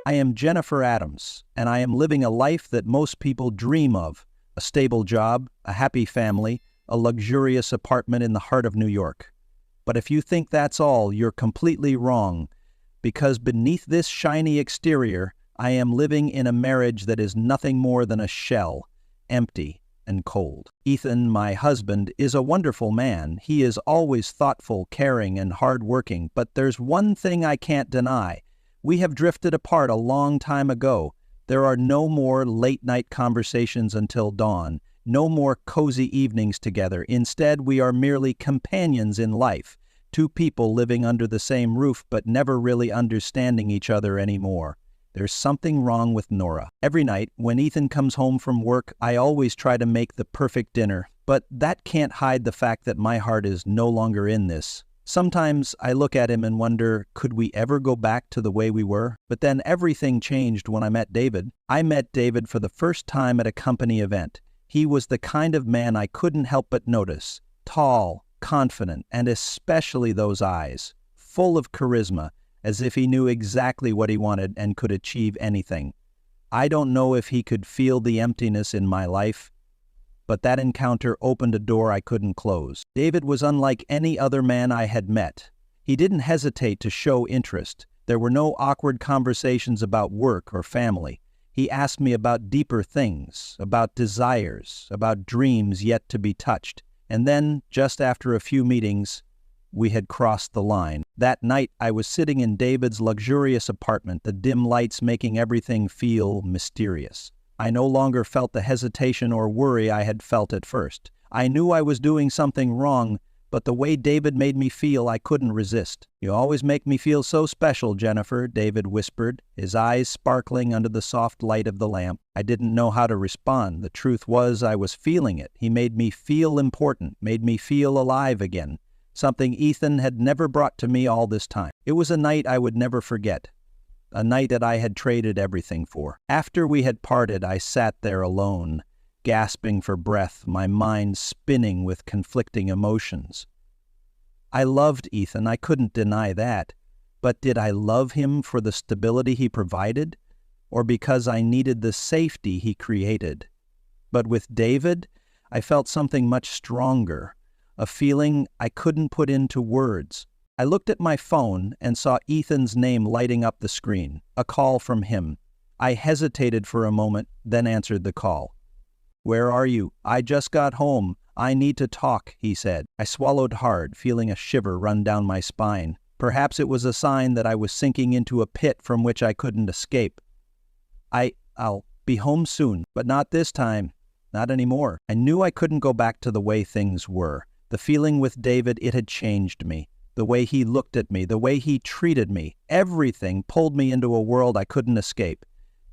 I am Jennifer Adams, and I am living a life that most people dream of: a stable job, a happy family, a luxurious apartment in the heart of New York. But if you think that's all, you're completely wrong, because beneath this shiny exterior, I am living in a marriage that is nothing more than a shell, empty and cold. Ethan, my husband, is a wonderful man. He is always thoughtful, caring, and hardworking, but there's one thing I can't deny. We have drifted apart a long time ago. There are no more late-night conversations until dawn, no more cozy evenings together. Instead, we are merely companions in life, two people living under the same roof but never really understanding each other anymore. There's something wrong with Nora. Every night, when Ethan comes home from work, I always try to make the perfect dinner, but that can't hide the fact that my heart is no longer in this. Sometimes I look at him and wonder, could we ever go back to the way we were? But then everything changed when I met David. I met David for the first time at a company event. He was the kind of man I couldn't help but notice. Tall, confident, and especially those eyes, full of charisma, as if he knew exactly what he wanted and could achieve anything. I don't know if he could feel the emptiness in my life, but that encounter opened a door I couldn't close. David was unlike any other man I had met. He didn't hesitate to show interest. There were no awkward conversations about work or family. He asked me about deeper things, about desires, about dreams yet to be touched. And then, just after a few meetings, we had crossed the line. That night, I was sitting in David's luxurious apartment, the dim lights making everything feel mysterious. I no longer felt the hesitation or worry I had felt at first. I knew I was doing something wrong, but the way David made me feel, I couldn't resist. "You always make me feel so special, Jennifer," David whispered, his eyes sparkling under the soft light of the lamp. I didn't know how to respond. The truth was, I was feeling it. He made me feel important, made me feel alive again. Something Ethan had never brought to me all this time. It was a night I would never forget, a night that I had traded everything for. After we had parted, I sat there alone, gasping for breath, my mind spinning with conflicting emotions. I loved Ethan, I couldn't deny that, but did I love him for the stability he provided, or because I needed the safety he created? But with David, I felt something much stronger, a feeling I couldn't put into words. I looked at my phone and saw Ethan's name lighting up the screen, a call from him. I hesitated for a moment, then answered the call. "Where are you?" "I just got home. I need to talk," he said. I swallowed hard, feeling a shiver run down my spine. Perhaps it was a sign that I was sinking into a pit from which I couldn't escape. I'll be home soon, but not this time. Not anymore. I knew I couldn't go back to the way things were. The feeling with David, it had changed me. The way he looked at me, the way he treated me, everything pulled me into a world I couldn't escape.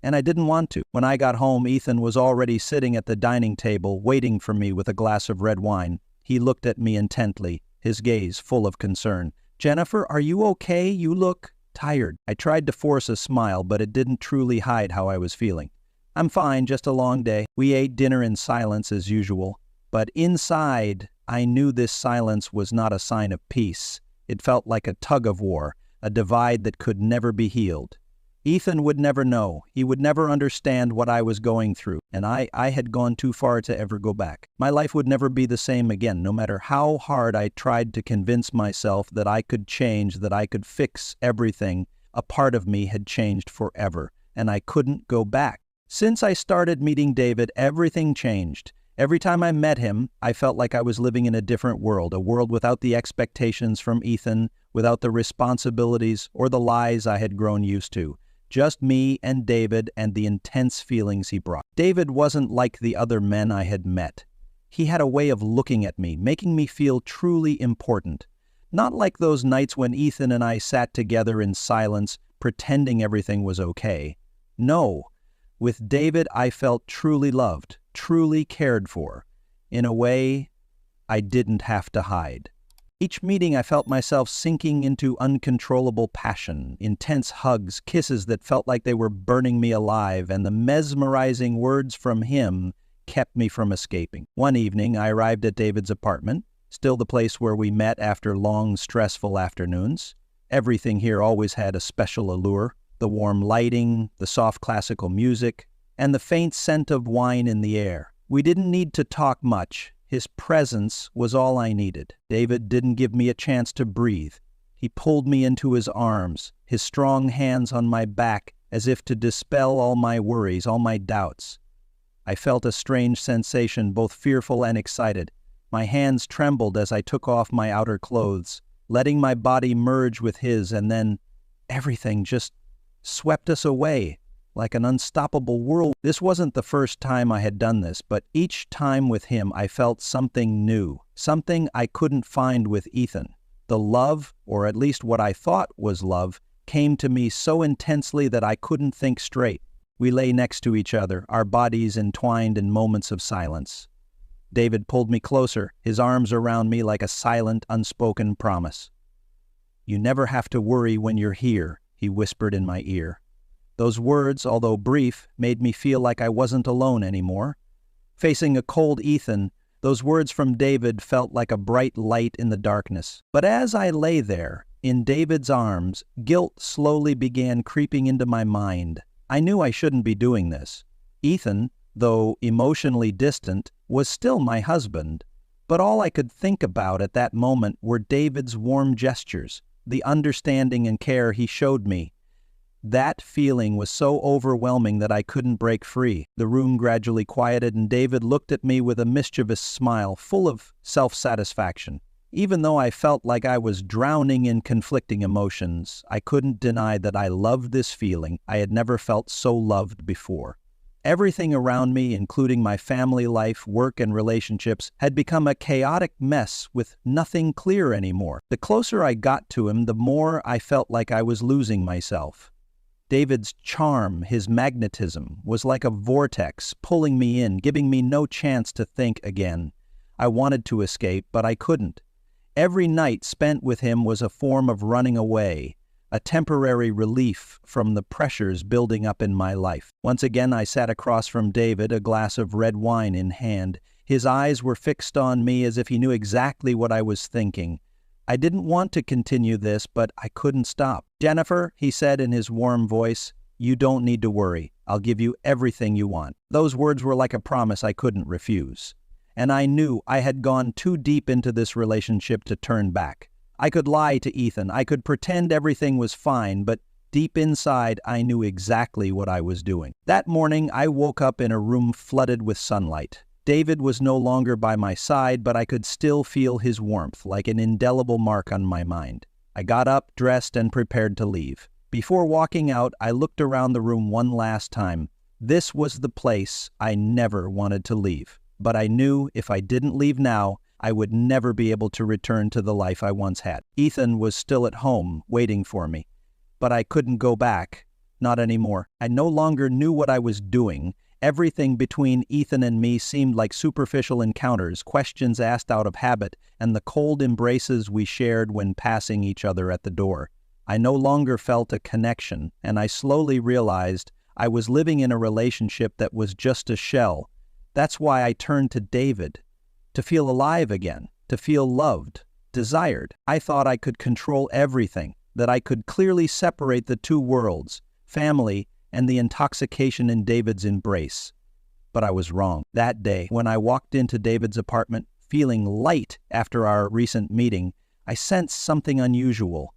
And I didn't want to. When I got home, Ethan was already sitting at the dining table, waiting for me with a glass of red wine. He looked at me intently, his gaze full of concern. "Jennifer, are you okay? You look tired." I tried to force a smile, but it didn't truly hide how I was feeling. "I'm fine, just a long day." We ate dinner in silence as usual. But inside, I knew this silence was not a sign of peace. It felt like a tug-of-war, a divide that could never be healed. Ethan would never know. He would never understand what I was going through, and I had gone too far to ever go back. My life would never be the same again, no matter how hard I tried to convince myself that I could change, that I could fix everything. A part of me had changed forever, and I couldn't go back. Since I started meeting David, everything changed. Every time I met him, I felt like I was living in a different world, a world without the expectations from Ethan, without the responsibilities or the lies I had grown used to. Just me and David and the intense feelings he brought. David wasn't like the other men I had met. He had a way of looking at me, making me feel truly important. Not like those nights when Ethan and I sat together in silence, pretending everything was okay. No, with David I felt truly loved, truly cared for, in a way I didn't have to hide. Each meeting I felt myself sinking into uncontrollable passion, intense hugs, kisses that felt like they were burning me alive, and the mesmerizing words from him kept me from escaping. One evening I arrived at David's apartment, still the place where we met after long, stressful afternoons. Everything here always had a special allure. the warm lighting, the soft classical music, and the faint scent of wine in the air. We didn't need to talk much. His presence was all I needed. David didn't give me a chance to breathe. He pulled me into his arms, his strong hands on my back, as if to dispel all my worries, all my doubts. I felt a strange sensation, both fearful and excited. My hands trembled as I took off my outer clothes, letting my body merge with his, and then everything just swept us away like an unstoppable whirl. This wasn't the first time I had done this, but each time with him I felt something new, something I couldn't find with Ethan. The love, or at least what I thought was love, came to me so intensely that I couldn't think straight. We lay next to each other, our bodies entwined in moments of silence. David pulled me closer, his arms around me like a silent, unspoken promise. "You never have to worry when you're here," he whispered in my ear. Those words, although brief, made me feel like I wasn't alone anymore. Facing a cold Ethan, those words from David felt like a bright light in the darkness. But as I lay there, in David's arms, guilt slowly began creeping into my mind. I knew I shouldn't be doing this. Ethan, though emotionally distant, was still my husband. But all I could think about at that moment were David's warm gestures, the understanding and care he showed me. That feeling was so overwhelming that I couldn't break free. The room gradually quieted, and David looked at me with a mischievous smile, full of self-satisfaction. Even though I felt like I was drowning in conflicting emotions, I couldn't deny that I loved this feeling. I had never felt so loved before. Everything around me, including my family life, work, and relationships, had become a chaotic mess with nothing clear anymore. The closer I got to him, the more I felt like I was losing myself. David's charm, his magnetism, was like a vortex, pulling me in, giving me no chance to think again. I wanted to escape, but I couldn't. Every night spent with him was a form of running away, a temporary relief from the pressures building up in my life. Once again, I sat across from David, a glass of red wine in hand. His eyes were fixed on me as if he knew exactly what I was thinking. I didn't want to continue this, but I couldn't stop. "Jennifer," he said in his warm voice, "you don't need to worry. I'll give you everything you want." Those words were like a promise I couldn't refuse. And I knew I had gone too deep into this relationship to turn back. I could lie to Ethan, I could pretend everything was fine, but deep inside I knew exactly what I was doing. That morning I woke up in a room flooded with sunlight. David was no longer by my side, but I could still feel his warmth, like an indelible mark on my mind. I got up, dressed, and prepared to leave. Before walking out, I looked around the room one last time. This was the place I never wanted to leave. But I knew if I didn't leave now, I would never be able to return to the life I once had. Ethan was still at home, waiting for me. But I couldn't go back. Not anymore. I no longer knew what I was doing. Everything between Ethan and me seemed like superficial encounters, questions asked out of habit, and the cold embraces we shared when passing each other at the door. I no longer felt a connection, and I slowly realized I was living in a relationship that was just a shell. That's why I turned to David, to feel alive again, to feel loved, desired. I thought I could control everything, that I could clearly separate the two worlds, family and the intoxication in David's embrace. But I was wrong. That day, when I walked into David's apartment, feeling light after our recent meeting, I sensed something unusual.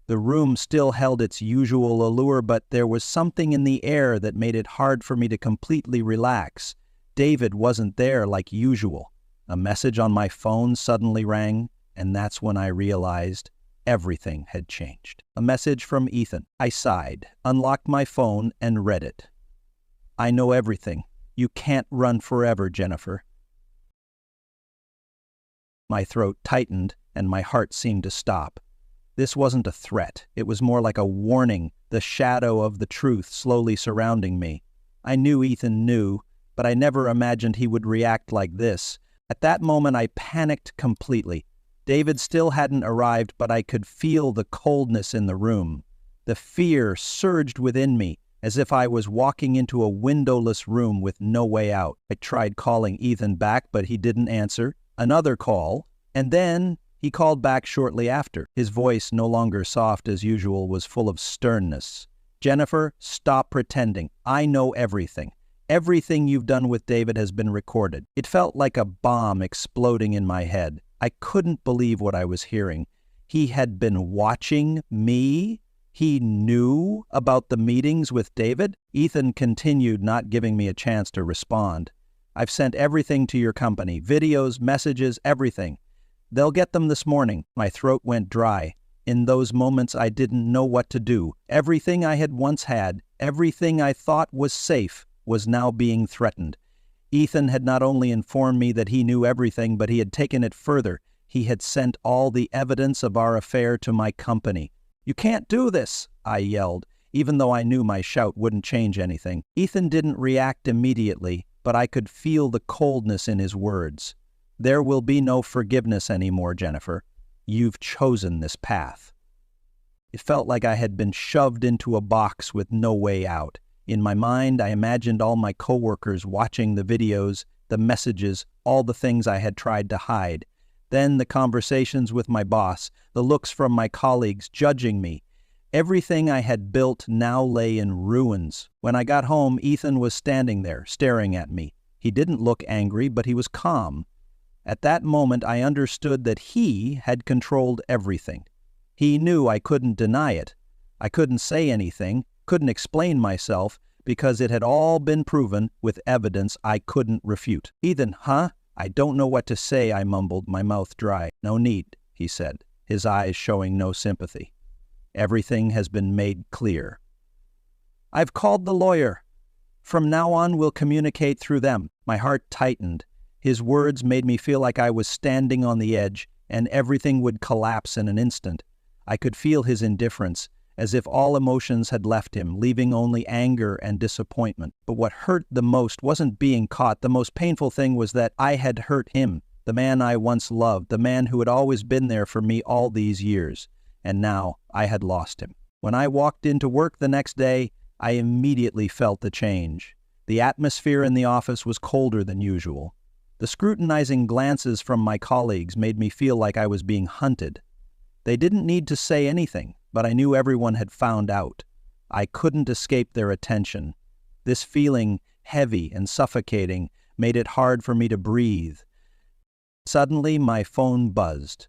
The room still held its usual allure, but there was something in the air that made it hard for me to completely relax. David wasn't there like usual. A message on my phone suddenly rang, and that's when I realized everything had changed. A message from Ethan. I sighed, unlocked my phone, and read it. "I know everything. You can't run forever, Jennifer." My throat tightened, and my heart seemed to stop. This wasn't a threat. It was more like a warning, the shadow of the truth slowly surrounding me. I knew Ethan knew, but I never imagined he would react like this. At that moment, I panicked completely. David still hadn't arrived, but I could feel the coldness in the room. The fear surged within me, as if I was walking into a windowless room with no way out. I tried calling Ethan back, but he didn't answer. Another call, and then he called back shortly after. His voice, no longer soft as usual, was full of sternness. Jennifer, stop pretending. I know everything. Everything you've done with David has been recorded. It felt like a bomb exploding in my head. I couldn't believe what I was hearing. He had been watching me? He knew about the meetings with David? Ethan continued, not giving me a chance to respond. I've sent everything to your company. Videos, messages, everything. They'll get them this morning. My throat went dry. In those moments, I didn't know what to do. Everything I had once had, everything I thought was safe, was now being threatened. Ethan had not only informed me that he knew everything, but he had taken it further. He had sent all the evidence of our affair to my company. "You can't do this," I yelled, even though I knew my shout wouldn't change anything. Ethan didn't react immediately, but I could feel the coldness in his words. "There will be no forgiveness anymore, Jennifer. You've chosen this path." It felt like I had been shoved into a box with no way out. In my mind, I imagined all my coworkers watching the videos, the messages, all the things I had tried to hide. Then the conversations with my boss, the looks from my colleagues judging me. Everything I had built now lay in ruins. When I got home, Ethan was standing there, staring at me. He didn't look angry, but he was calm. At that moment, I understood that he had controlled everything. He knew I couldn't deny it. I couldn't say anything, couldn't explain myself, because it had all been proven with evidence I couldn't refute. "Ethan, huh? I don't know what to say," I mumbled, my mouth dry. "No need," he said, his eyes showing no sympathy. "Everything has been made clear. I've called the lawyer. From now on, we'll communicate through them." My heart tightened. His words made me feel like I was standing on the edge, and everything would collapse in an instant. I could feel his indifference, as if all emotions had left him, leaving only anger and disappointment. But what hurt the most wasn't being caught. The most painful thing was that I had hurt him, the man I once loved, the man who had always been there for me all these years. And now I had lost him. When I walked into work the next day, I immediately felt the change. The atmosphere in the office was colder than usual. The scrutinizing glances from my colleagues made me feel like I was being hunted. They didn't need to say anything, but I knew everyone had found out. I couldn't escape their attention. This feeling, heavy and suffocating, made it hard for me to breathe. Suddenly, my phone buzzed.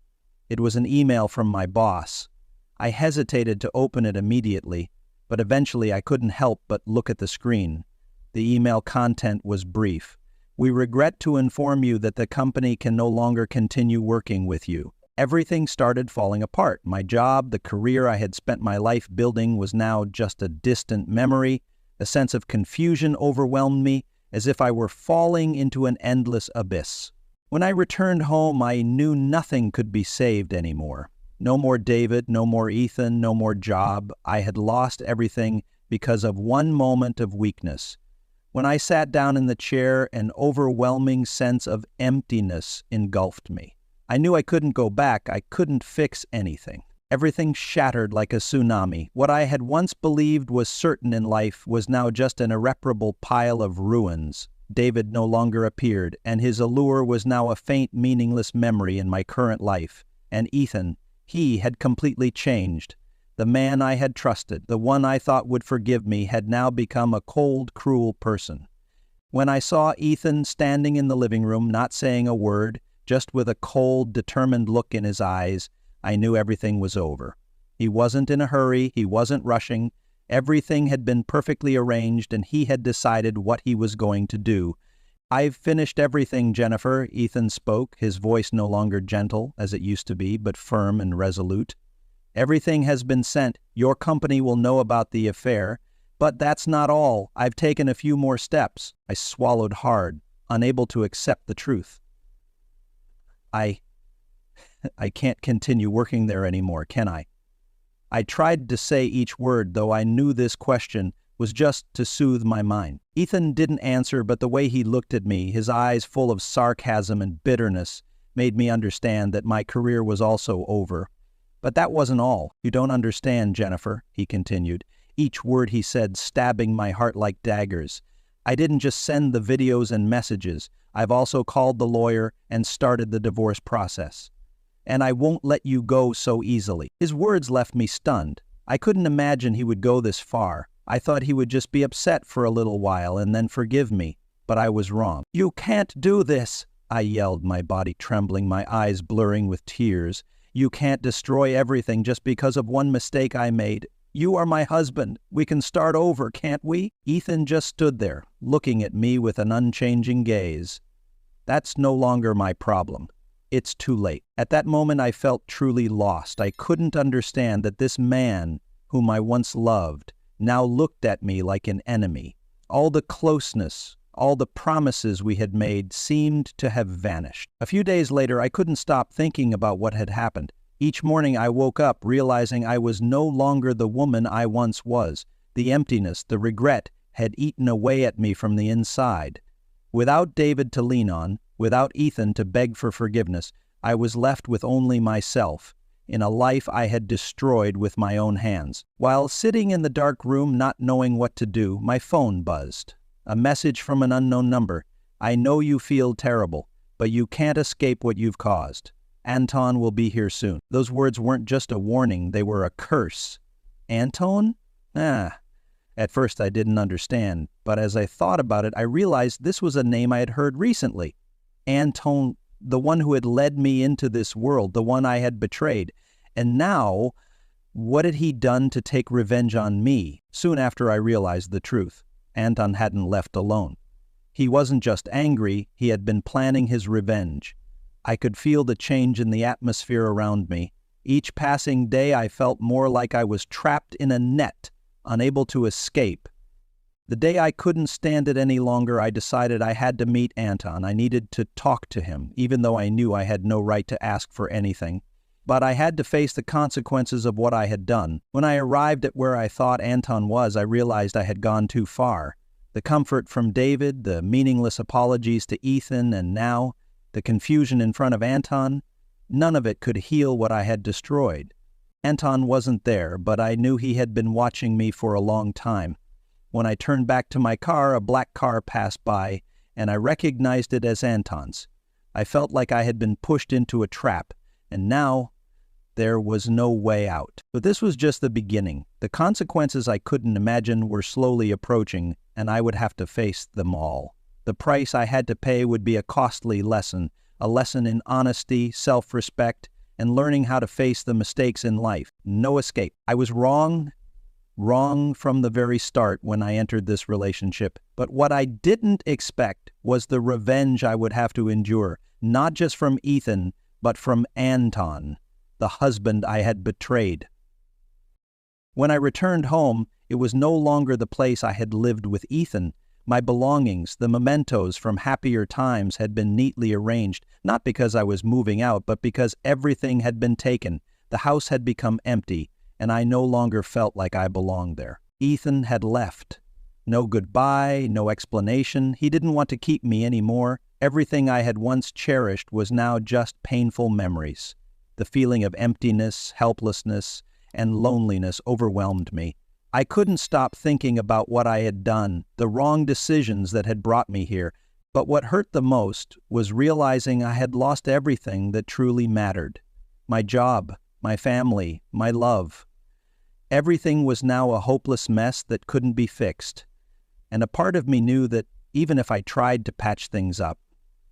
It was an email from my boss. I hesitated to open it immediately, but eventually I couldn't help but look at the screen. The email content was brief. "We regret to inform you that the company can no longer continue working with you." Everything started falling apart. My job, the career I had spent my life building, was now just a distant memory. A sense of confusion overwhelmed me, as if I were falling into an endless abyss. When I returned home, I knew nothing could be saved anymore. No more David, no more Ethan, no more job. I had lost everything because of one moment of weakness. When I sat down in the chair, an overwhelming sense of emptiness engulfed me. I knew I couldn't go back. I couldn't fix anything. Everything shattered like a tsunami. What I had once believed was certain in life was now just an irreparable pile of ruins. David no longer appeared, and his allure was now a faint, meaningless memory in my current life. And Ethan, he had completely changed. The man I had trusted, the one I thought would forgive me, had now become a cold, cruel person. When I saw Ethan standing in the living room, not saying a word, just with a cold, determined look in his eyes, I knew everything was over. He wasn't in a hurry, he wasn't rushing. Everything had been perfectly arranged, and he had decided what he was going to do. "I've finished everything, Jennifer," Ethan spoke, his voice no longer gentle, as it used to be, but firm and resolute. "Everything has been sent. Your company will know about the affair. But that's not all. I've taken a few more steps." I swallowed hard, unable to accept the truth. I can't continue working there anymore, can I? I tried to say each word, though I knew this question was just to soothe my mind. Ethan didn't answer, but the way he looked at me, his eyes full of sarcasm and bitterness, made me understand that my career was also over. But that wasn't all. "You don't understand, Jennifer," he continued, each word he said stabbing my heart like daggers. "I didn't just send the videos and messages. I've also called the lawyer and started the divorce process. And I won't let you go so easily." His words left me stunned. I couldn't imagine he would go this far. I thought he would just be upset for a little while and then forgive me, but I was wrong. "You can't do this," I yelled, my body trembling, my eyes blurring with tears. "You can't destroy everything just because of one mistake I made. You are my husband. We can start over, can't we?" Ethan just stood there, looking at me with an unchanging gaze. "That's no longer my problem. It's too late." At that moment I felt truly lost. I couldn't understand that this man, whom I once loved, now looked at me like an enemy. All the closeness, all the promises we had made seemed to have vanished. A few days later, I couldn't stop thinking about what had happened. Each morning I woke up realizing I was no longer the woman I once was. The emptiness, the regret had eaten away at me from the inside. Without David to lean on, without Ethan to beg for forgiveness, I was left with only myself, in a life I had destroyed with my own hands. While sitting in the dark room not knowing what to do, my phone buzzed. A message from an unknown number. "I know you feel terrible, but you can't escape what you've caused. Anton will be here soon." Those words weren't just a warning, they were a curse. Anton? At first I didn't understand, but as I thought about it, I realized this was a name I had heard recently. Anton, the one who had led me into this world, the one I had betrayed. And now, what had he done to take revenge on me? Soon after I realized the truth. Anton hadn't left alone. He wasn't just angry, he had been planning his revenge. I could feel the change in the atmosphere around me. Each passing day I felt more like I was trapped in a net, unable to escape. The day I couldn't stand it any longer, I decided I had to meet Anton. I needed to talk to him, even though I knew I had no right to ask for anything. But I had to face the consequences of what I had done. When I arrived at where I thought Anton was, I realized I had gone too far. The comfort from David, the meaningless apologies to Ethan, and now the confusion in front of Anton, none of it could heal what I had destroyed. Anton wasn't there, but I knew he had been watching me for a long time. When I turned back to my car, a black car passed by, and I recognized it as Anton's. I felt like I had been pushed into a trap, and now there was no way out. But this was just the beginning. The consequences I couldn't imagine were slowly approaching, and I would have to face them all. The price I had to pay would be a costly lesson, a lesson in honesty, self-respect, and learning how to face the mistakes in life. No escape. I was wrong from the very start when I entered this relationship. But what I didn't expect was the revenge I would have to endure, not just from Ethan, but from Anton, the husband I had betrayed. When I returned home, it was no longer the place I had lived with Ethan. My belongings, the mementos from happier times, had been neatly arranged, not because I was moving out, but because everything had been taken. The house had become empty, and I no longer felt like I belonged there. Ethan had left. No goodbye, no explanation. He didn't want to keep me anymore. Everything I had once cherished was now just painful memories. The feeling of emptiness, helplessness, and loneliness overwhelmed me. I couldn't stop thinking about what I had done, the wrong decisions that had brought me here. But what hurt the most was realizing I had lost everything that truly mattered. My job, my family, my love. Everything was now a hopeless mess that couldn't be fixed. And a part of me knew that even if I tried to patch things up,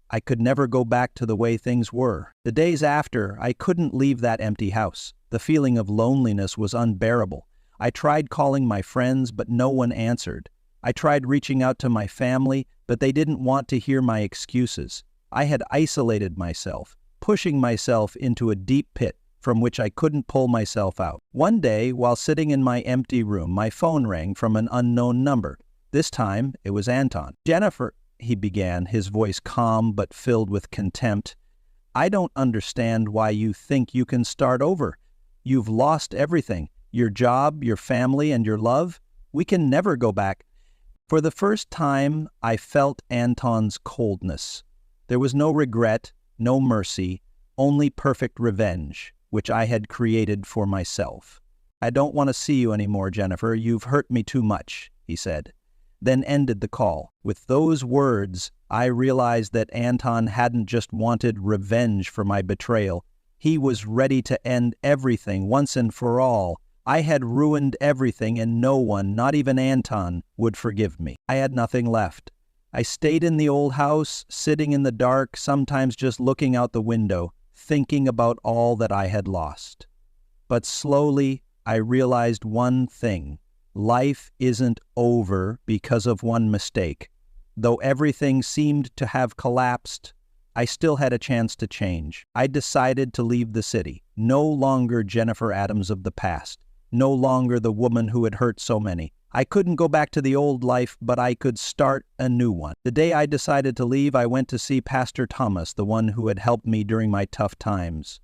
I could never go back to the way things were. The days after, I couldn't leave that empty house. The feeling of loneliness was unbearable. I tried calling my friends, but no one answered. I tried reaching out to my family, but they didn't want to hear my excuses. I had isolated myself, pushing myself into a deep pit from which I couldn't pull myself out. One day, while sitting in my empty room, my phone rang from an unknown number. This time, it was Anton. "Jennifer," he began, his voice calm but filled with contempt. "I don't understand why you think you can start over. You've lost everything. Your job, your family, and your love. We can never go back." For the first time, I felt Anton's coldness. There was no regret, no mercy, only perfect revenge, which I had created for myself. "I don't want to see you anymore, Jennifer. You've hurt me too much," he said, then ended the call. With those words, I realized that Anton hadn't just wanted revenge for my betrayal. He was ready to end everything once and for all, I had ruined everything and no one, not even Anton, would forgive me. I had nothing left. I stayed in the old house, sitting in the dark, sometimes just looking out the window, thinking about all that I had lost. But slowly, I realized one thing. Life isn't over because of one mistake. Though everything seemed to have collapsed, I still had a chance to change. I decided to leave the city. No longer Jennifer Adams of the past. No longer the woman who had hurt so many. I couldn't go back to the old life, but I could start a new one. The day I decided to leave, I went to see Pastor Thomas, the one who had helped me during my tough times.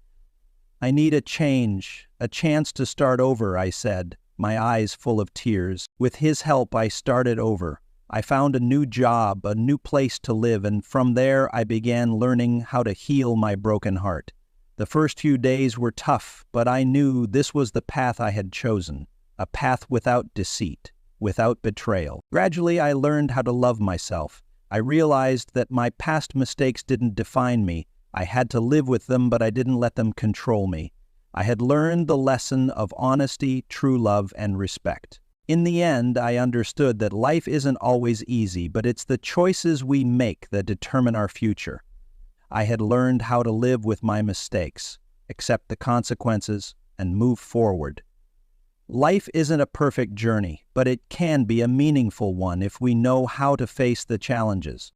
I need a change, a chance to start over, I said, my eyes full of tears. With his help, I started over. I found a new job, a new place to live, and from there I began learning how to heal my broken heart. The first few days were tough, but I knew this was the path I had chosen, a path without deceit, without betrayal. Gradually, I learned how to love myself. I realized that my past mistakes didn't define me. I had to live with them, but I didn't let them control me. I had learned the lesson of honesty, true love, and respect. In the end, I understood that life isn't always easy, but it's the choices we make that determine our future. I had learned how to live with my mistakes, accept the consequences, and move forward. Life isn't a perfect journey, but it can be a meaningful one if we know how to face the challenges.